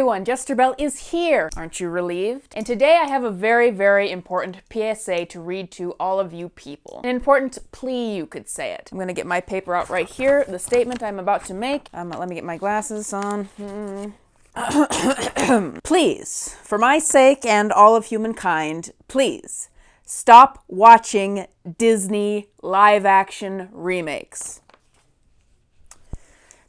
everyone, Jester Bell is here! Aren't you relieved? And today I have a very, very important PSA to read to all of you people. An important plea, you could say it. I'm gonna get my paper out right here, the statement I'm about to make. Let me get my glasses on. Please, for my sake and all of humankind, please, stop watching Disney live-action remakes.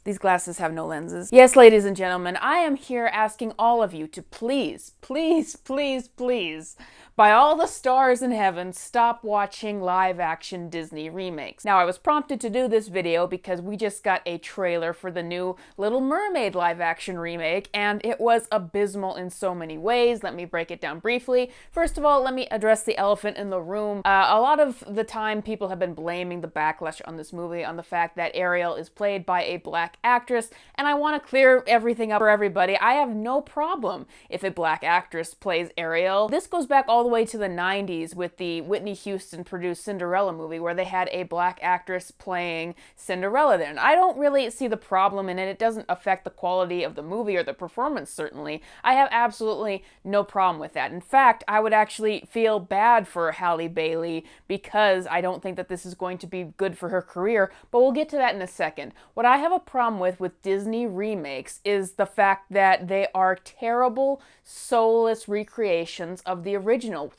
These glasses have no lenses. Yes, ladies and gentlemen, I am here asking all of you to please, please, please, please, by all the stars in heaven, stop watching live-action Disney remakes. Now, I was prompted to do this video because we just got a trailer for the new Little Mermaid live-action remake, and it was abysmal in so many ways. Let me break it down briefly. First of all, let me address the elephant in the room. A lot of the time, people have been blaming the backlash on this movie on the fact that Ariel is played by a black actress, and I want to clear everything up for everybody. I have no problem if a black actress plays Ariel. This goes back all the way to the 90s with the Whitney Houston produced Cinderella movie where they had a black actress playing Cinderella there. And I don't really see the problem in it. It doesn't affect the quality of the movie or the performance, certainly. I have absolutely no problem with that. In fact, I would actually feel bad for Halle Bailey because I don't think that this is going to be good for her career, but we'll get to that in a second. What I have a problem with Disney remakes is the fact that they are terrible, soulless recreations of the original.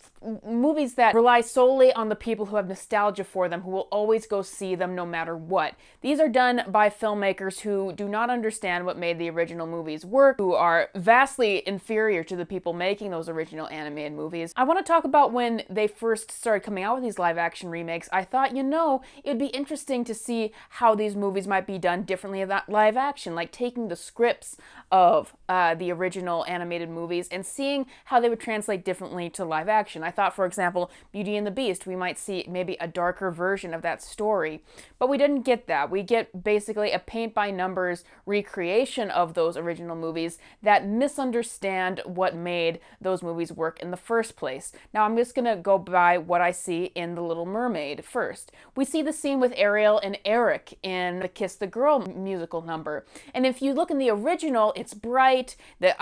Movies that rely solely on the people who have nostalgia for them, who will always go see them no matter what. These are done by filmmakers who do not understand what made the original movies work, who are vastly inferior to the people making those original animated movies. I want to talk about when they first started coming out with these live-action remakes. I thought, you know, it'd be interesting to see how these movies might be done differently in that live action, like taking the scripts of the original animated movies and seeing how they would translate differently to live action. I thought, for example, Beauty and the Beast, we might see maybe a darker version of that story, but we didn't get that. We get basically a paint-by-numbers recreation of those original movies that misunderstand what made those movies work in the first place. Now, I'm just gonna go by what I see in The Little Mermaid first. We see the scene with Ariel and Eric in the Kiss the Girl musical number, and if you look in the original, it's bright,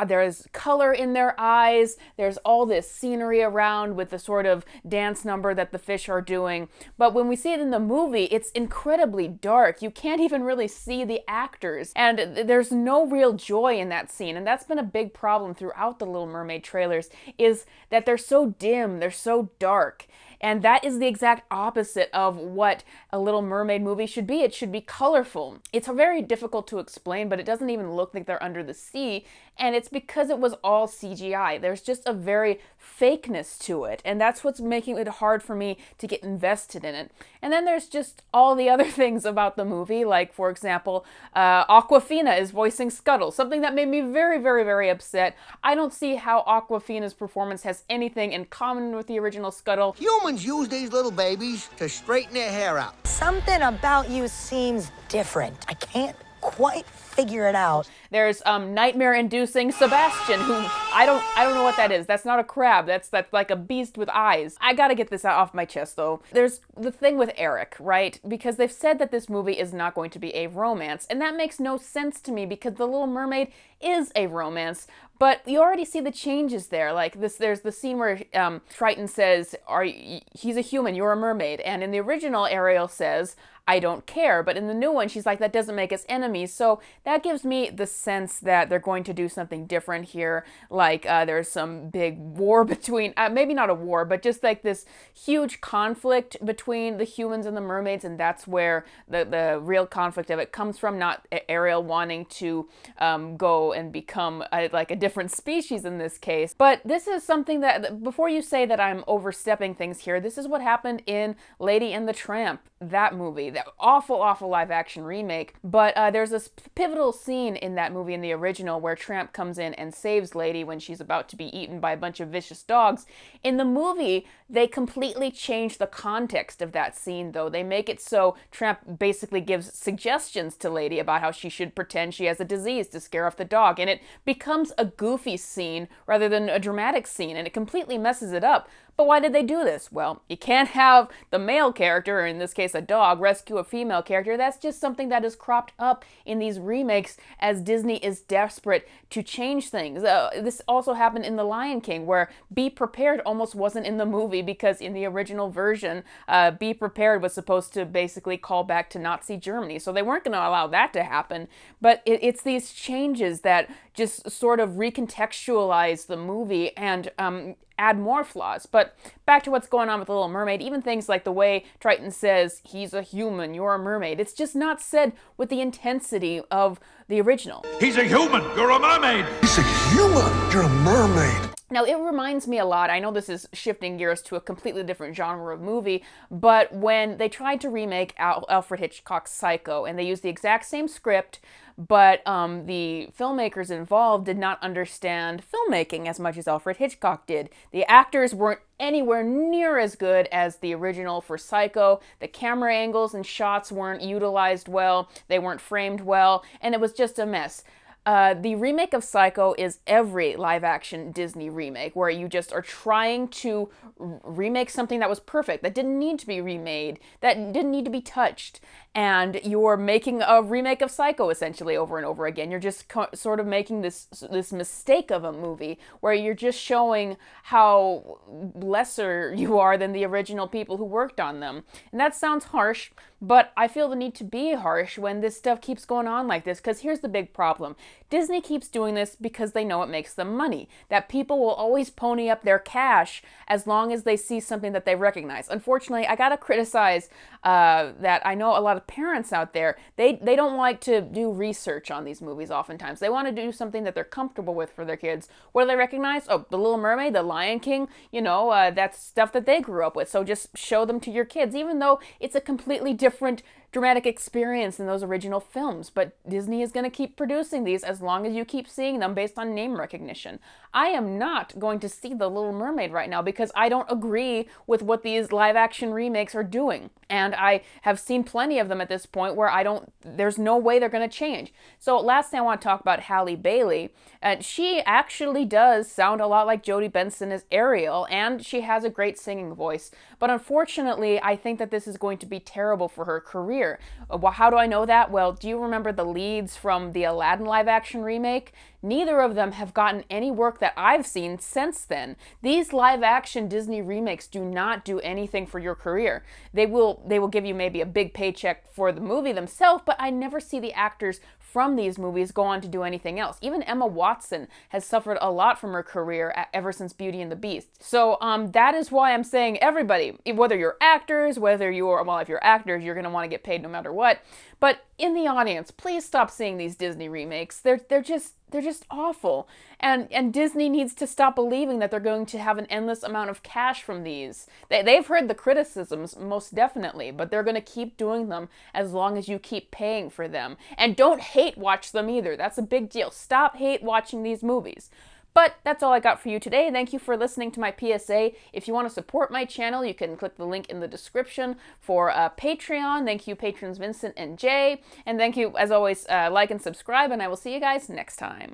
there's color in their eyes, there's all this scenery around with the sort of dance number that the fish are doing. But when we see it in the movie, it's incredibly dark. You can't even really see the actors, and there's no real joy in that scene. And that's been a big problem throughout the Little Mermaid trailers, is that they're so dim, they're so dark. And that is the exact opposite of what a Little Mermaid movie should be. It should be colorful. It's very difficult to explain, but it doesn't even look like they're under the sea. And it's because it was all CGI. There's just a very fakeness to it. And that's what's making it hard for me to get invested in it. And then there's just all the other things about the movie. Like, for example, Awkwafina is voicing Scuttle. Something that made me very, very, very upset. I don't see how Awkwafina's performance has anything in common with the original Scuttle. Humans use these little babies to straighten their hair out. Something about you seems different. I can't quite figure it out. There's nightmare-inducing Sebastian, who I don't know what that is. That's not a crab. That's like a beast with eyes. I gotta get this out off my chest, though. There's the thing with Eric, right? Because they've said that this movie is not going to be a romance, and that makes no sense to me because The Little Mermaid is a romance. But you already see the changes there. Like this, there's the scene where Triton says, he's a human, you're a mermaid. And in the original, Ariel says, I don't care. But in the new one, she's like, that doesn't make us enemies. So that gives me the sense that they're going to do something different here. Like there's some big war between, maybe not a war, but just like this huge conflict between the humans and the mermaids. And that's where the real conflict of it comes from, not Ariel wanting to go and become like a different species in this case. But this is something that, before you say that I'm overstepping things here, this is what happened in Lady and the Tramp, that movie, that awful, awful live action remake. But there's this pivotal scene in that movie in the original where Tramp comes in and saves Lady when she's about to be eaten by a bunch of vicious dogs. In the movie, they completely change the context of that scene, though. They make it so Tramp basically gives suggestions to Lady about how she should pretend she has a disease to scare off the dog, and it becomes a goofy scene rather than a dramatic scene, and it completely messes it up. But why did they do this? Well, you can't have the male character, or in this case a dog, rescue a female character. That's just something that is cropped up in these remakes as Disney is desperate to change things. This also happened in The Lion King, where Be Prepared almost wasn't in the movie because in the original version, Be Prepared was supposed to basically call back to Nazi Germany. So they weren't going to allow that to happen. But it's these changes that just sort of recontextualize the movie and add more flaws. But back to what's going on with The Little Mermaid, even things like the way Triton says, he's a human, you're a mermaid, it's just not said with the intensity of the original. He's a human, you're a mermaid. He's a human, you're a mermaid. Now, it reminds me a lot, I know this is shifting gears to a completely different genre of movie, but when they tried to remake Alfred Hitchcock's Psycho, and they used the exact same script, but the filmmakers involved did not understand filmmaking as much as Alfred Hitchcock did. The actors weren't anywhere near as good as the original for Psycho. The camera angles and shots weren't utilized well, they weren't framed well, and it was just a mess. The remake of Psycho is every live-action Disney remake, where you just are trying to remake something that was perfect, that didn't need to be remade, that didn't need to be touched, and you're making a remake of Psycho essentially over and over again. You're just sort of making this mistake of a movie where you're just showing how lesser you are than the original people who worked on them. And that sounds harsh, but I feel the need to be harsh when this stuff keeps going on like this, because here's the big problem. Disney keeps doing this because they know it makes them money, that people will always pony up their cash as long as they see something that they recognize. Unfortunately, I gotta criticize that I know a lot of parents out there, they don't like to do research on these movies oftentimes. They want to do something that they're comfortable with for their kids. What do they recognize? Oh, The Little Mermaid, The Lion King, you know, that's stuff that they grew up with. So just show them to your kids, even though it's a completely different dramatic experience than those original films. But Disney is going to keep producing these as long as you keep seeing them based on name recognition. I am not going to see The Little Mermaid right now because I don't agree with what these live-action remakes are doing. And I have seen plenty of them at this point where there's no way they're going to change. So last thing I want to talk about Halle Bailey. She actually does sound a lot like Jodie Benson as Ariel, and she has a great singing voice. But unfortunately, I think that this is going to be terrible for her career. Well, how do I know that? Well, do you remember the leads from the Aladdin live-action remake? Neither of them have gotten any work that I've seen since then. These live-action Disney remakes do not do anything for your career. They will give you maybe a big paycheck for the movie themselves, but I never see the actors from these movies go on to do anything else. Even Emma Watson has suffered a lot from her career ever since Beauty and the Beast. So that is why I'm saying everybody, whether you're actors, if you're actors, you're going to want to get paid no matter what. But in the audience, please stop seeing these Disney remakes. They're just awful. And Disney needs to stop believing that they're going to have an endless amount of cash from these. They've heard the criticisms, most definitely, but they're going to keep doing them as long as you keep paying for them. And don't hate watch them either. That's a big deal. Stop hate watching these movies. But that's all I got for you today. Thank you for listening to my PSA. If you want to support my channel, you can click the link in the description for Patreon. Thank you, patrons Vincent and Jay. And thank you, as always, like and subscribe, and I will see you guys next time.